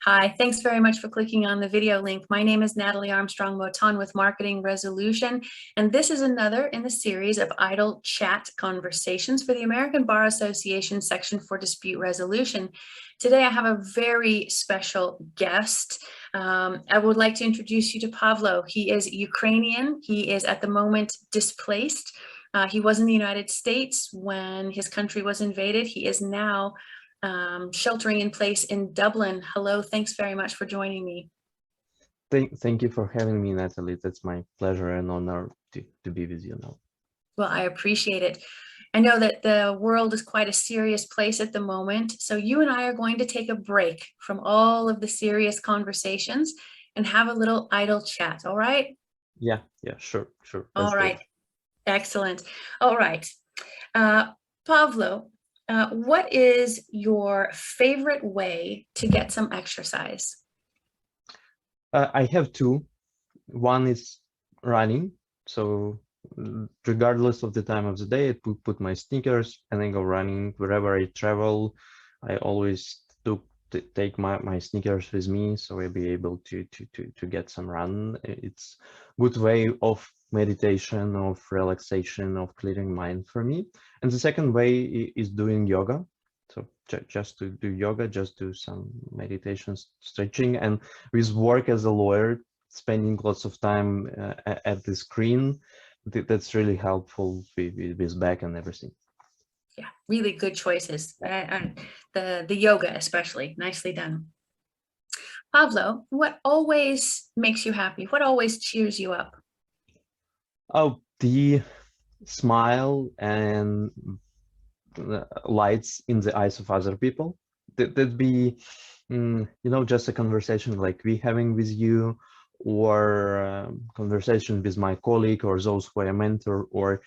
Hi, thanks very much for clicking on the video link. My name is Natalie Armstrong-Motin with Marketing Resolution, and this is another in the series of idle chat conversations for the American Bar Association section for dispute resolution. Today, I have a very special guest. I would like to introduce you to Pavlo. He is Ukrainian. He is at the moment displaced. He was in the United States when his country was invaded. He is now sheltering in place in Dublin. Hello, thanks very much for joining me. Thank you for having me, Natalie. That's my pleasure and honor to be with you now. Well, I appreciate it. I know that the world is quite a serious place at the moment, so you and I are going to take a break from all of the serious conversations and have a little idle chat, all right? Yeah, sure. All right, excellent. All right, Pavlo, what is your favorite way to get some exercise? I have two. One is running. So regardless of the time of the day, I put my sneakers and I go running wherever I travel. I always take my sneakers with me, so I'll be able to get some run. It's good way of meditation, of relaxation, of clearing mind for me. And the second way is doing yoga. So just to do yoga, just do some meditation, stretching, and with work as a lawyer, spending lots of time at the screen, that's really helpful with back and everything. Yeah, really good choices. The yoga especially, nicely done. Pavlo, what always makes you happy? What always cheers you up? Oh, the smile and lights in the eyes of other people. That'd be, just a conversation like we having with you, or conversation with my colleague or those who I mentor, or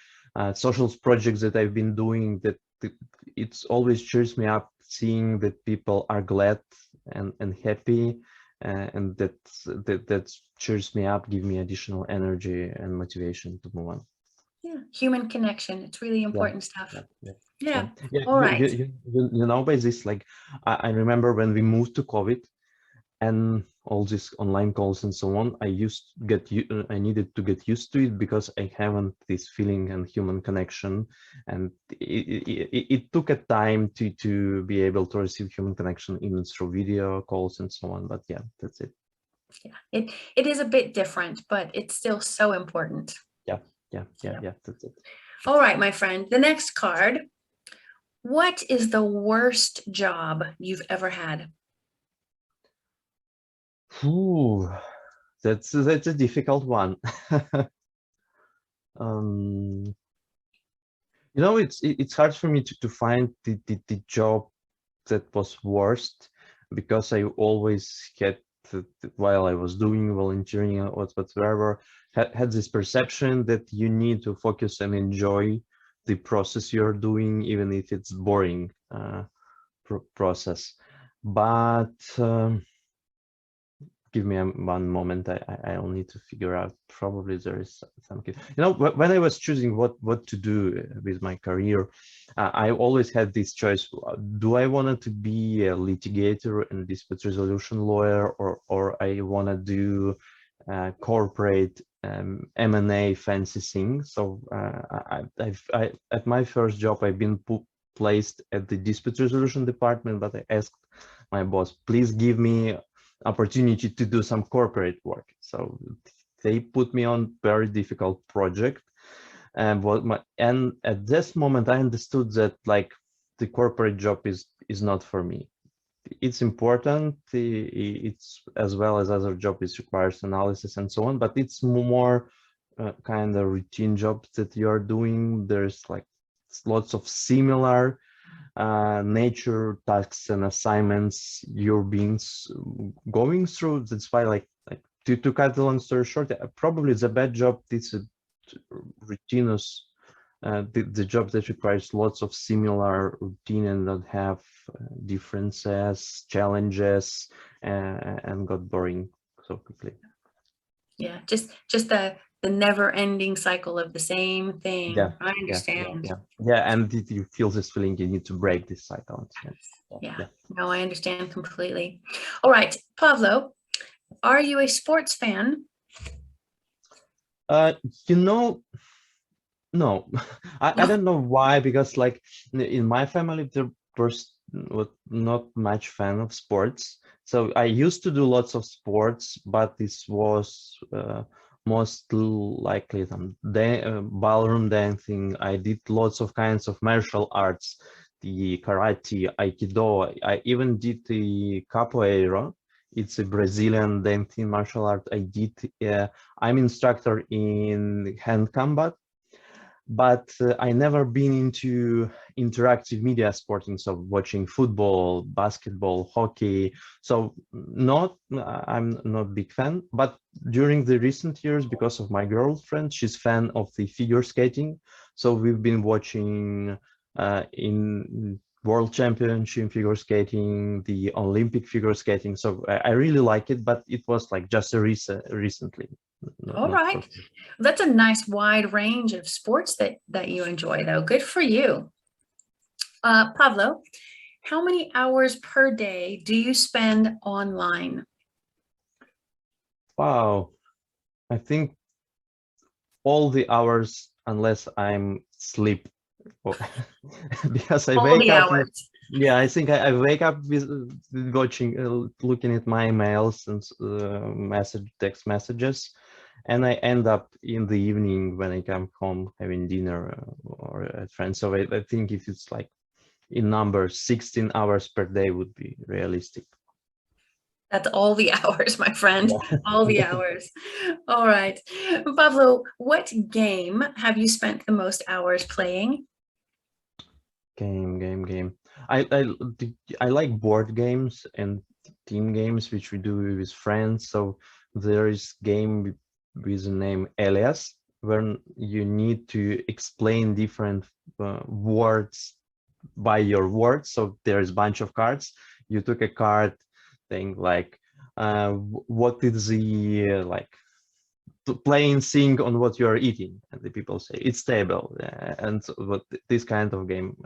social projects that I've been doing, that it's always cheers me up seeing that people are glad and happy, and that cheers me up, give me additional energy and motivation to move on. Yeah, human connection. It's really important stuff. Yeah. All right. By this, like, I remember when we moved to COVID and all these online calls and so on, I needed to get used to it because I haven't this feeling and human connection, and it took a time to be able to receive human connection even through video calls and so on. But yeah, that's it. Yeah, it is a bit different, but it's still so important. Yeah, that's it. All right, my friend, the next card. What is the worst job you've ever had? Ooh, that's a difficult one. It's hard for me to find the job that was worst, because I always had, while I was doing volunteering or whatever, had this perception that you need to focus and enjoy the process you're doing, even if it's boring process. But give me one moment. I'll need to figure out. Probably there is something. When I was choosing what to do with my career, I always had this choice. Do I want to be a litigator and dispute resolution lawyer, or I want to do corporate M&A fancy thing? So at my first job, I've been placed at the dispute resolution department, but I asked my boss, please give me opportunity to do some corporate work. So they put me on very difficult project, and at this moment I understood that, like, the corporate job is not for me. It's important, it's as well as other job, it requires analysis and so on, but it's more kind of routine jobs that you're doing. There's like lots of similar nature tasks and assignments you're going through. That's why, like to cut the long story short, probably the bad job is a routinous, the job that requires lots of similar routine and don't have differences, challenges, and got boring so quickly. Yeah, just the the never-ending cycle of the same thing. Yeah, I yeah, understand. and you feel this feeling you need to break this cycle. Yeah, no, I understand completely. All right, Pavlo, are you a sports fan? You know, no, I don't know why, because like in my family there was not much fan of sports. So I used to do lots of sports, but this was most likely some ballroom dancing. I did lots of kinds of martial arts, the karate, aikido. I even did the capoeira. It's a Brazilian dancing martial art. I'm instructor in hand combat, but I never been into interactive media sporting, so watching football, basketball, hockey. So I'm not big fan, but during the recent years, because of my girlfriend, she's fan of the figure skating. So we've been watching in World Championship figure skating, the Olympic figure skating. So I really like it, but it was like just recently. All Not for. right. That's a nice wide range of sports that you enjoy, though. Good for you. Pavlo, how many hours per day do you spend online? Wow, I think all the hours unless I'm sleep. Because I All wake the up. hours. Yeah, I think I wake up with watching, looking at my emails and text messages, and I end up in the evening when I come home having dinner or at friends. So I think if it's like in numbers, 16 hours per day would be realistic. That's all the hours, my friend. Yeah. All the hours. All right. Pavlo, what game have you spent the most hours playing? Game. I like board games and team games, which we do with friends. So there is game with the name Elias, where you need to explain different words by your words. So there's a bunch of cards. You took a card thing like, what is the like playing thing on what you are eating, and the people say it's table, and so what this kind of game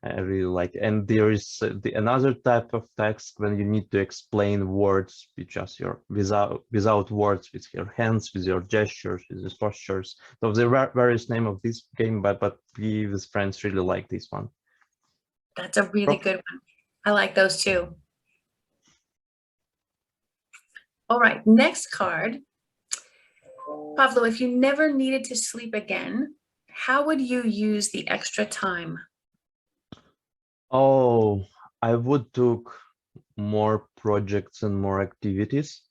I really like. And there is another type of text when you need to explain words with just your without words, with your hands, with your gestures, with your postures. So there are various name of this game, but we with friends really like this one. That's a really good one. I like those too. All right, next card. Pavlo, if you never needed to sleep again, how would you use the extra time? Oh, I would took more projects and more activities,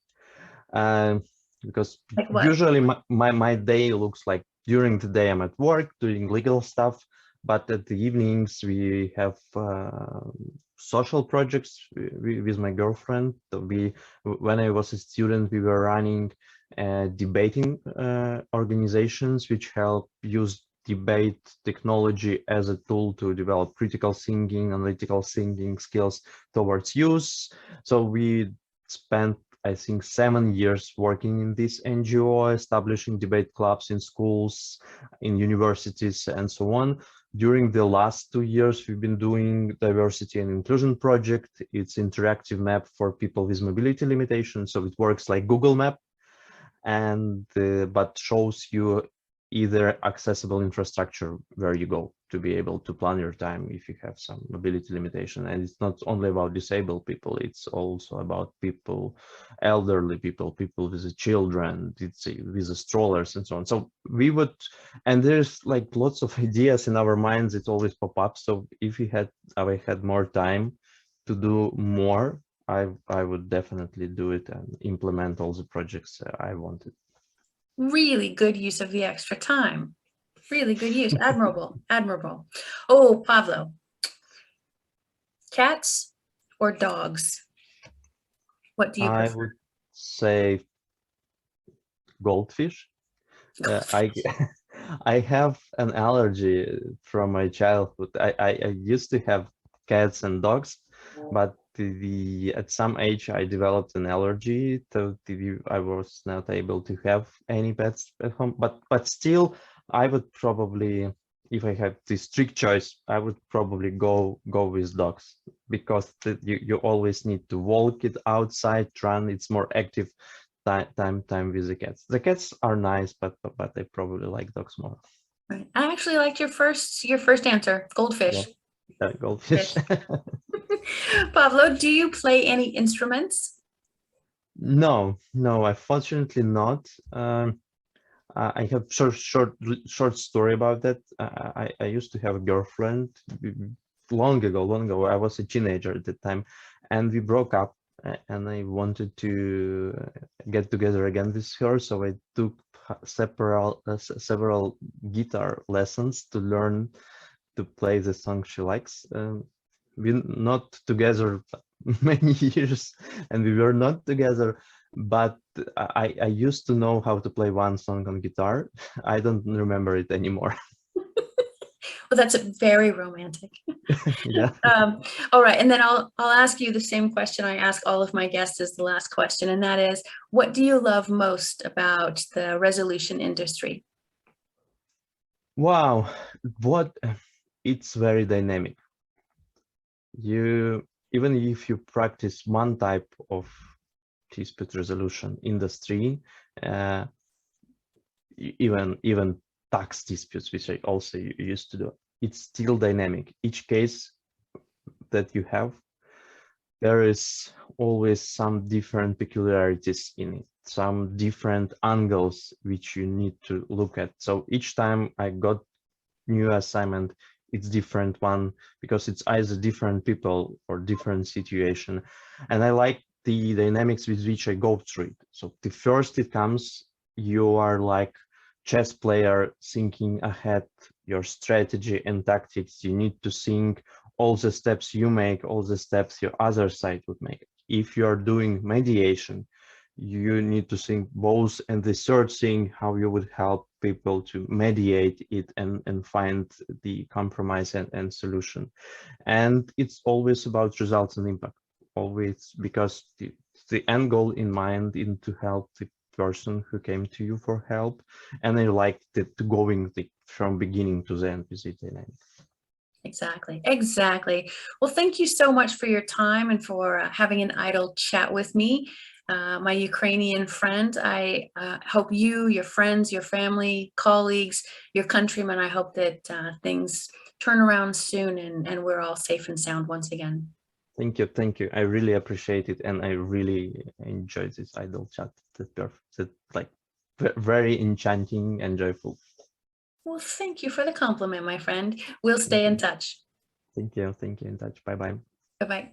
because Like what? usually my day looks like during the day I'm at work doing legal stuff, but at the evenings we have social projects with my girlfriend. So when I was a student, we were running debating organizations which help use debate technology as a tool to develop critical thinking, analytical thinking skills towards use. So we spent, I think, 7 years working in this NGO, establishing debate clubs in schools, in universities, and so on. During the last 2 years, we've been doing diversity and inclusion project. It's interactive map for people with mobility limitations. So it works like Google Map, and but shows you either accessible infrastructure where you go to be able to plan your time if you have some mobility limitation. And it's not only about disabled people, it's also about people, elderly people, people with the children, it's with the strollers and so on. So we would, and there's like lots of ideas in our minds, it always pop up. So if I had more time to do more, I would definitely do it and implement all the projects I wanted. Really good use of the extra time. Really good use. Admirable. Admirable. Oh, Pavlo, cats or dogs? What do you I prefer? would say goldfish. I I have an allergy from my childhood. I used to have cats and dogs, but at some age I developed an allergy, so I was not able to have any pets at home. But still, I would probably, if I had this strict choice, I would probably go with dogs, because you always need to walk it outside, run. It's more active time with the cats. The cats are nice, but I probably like dogs more. Right. I actually liked your first answer, goldfish. Yeah, goldfish. Pavlo, do you play any instruments? No, unfortunately not. I have short story about that. I used to have a girlfriend long ago. I was a teenager at the time, and we broke up. And I wanted to get together again with her, so I took several guitar lessons to learn to play the song she likes. We're not together many years, and we were not together, but I used to know how to play one song on guitar. I don't remember it anymore. Well, that's very romantic. Yeah. All right, and then I'll ask you the same question I ask all of my guests as the last question, and that is, what do you love most about the resolution industry? Wow, it's very dynamic. Even if you practice one type of dispute resolution industry, even tax disputes, which I also used to do, it's still dynamic. Each case that you have, there is always some different peculiarities in it, some different angles which you need to look at. So each time I got new assignment, it's different one, because it's either different people or different situation. And I like the dynamics with which I go through it. So the first it comes, you are like chess player thinking ahead your strategy and tactics. You need to think all the steps you make, all the steps your other side would make. If you're doing mediation, you need to think both, and the third thing, how you would help people to mediate it and find the compromise and solution. And it's always about results and impact, always, because the end goal in mind is to help the person who came to you for help, and I like to going from beginning to the end with the dynamic. Exactly. Well, thank you so much for your time and for having an idle chat with me. My Ukrainian friend, I hope you, your friends, your family, colleagues, your countrymen, I hope that things turn around soon and we're all safe and sound once again. Thank you. I really appreciate it, and I really enjoyed this idle chat. That's like very enchanting and joyful. Well, thank you for the compliment, my friend. We'll stay in touch. Thank you. In touch. Bye-bye. Bye-bye.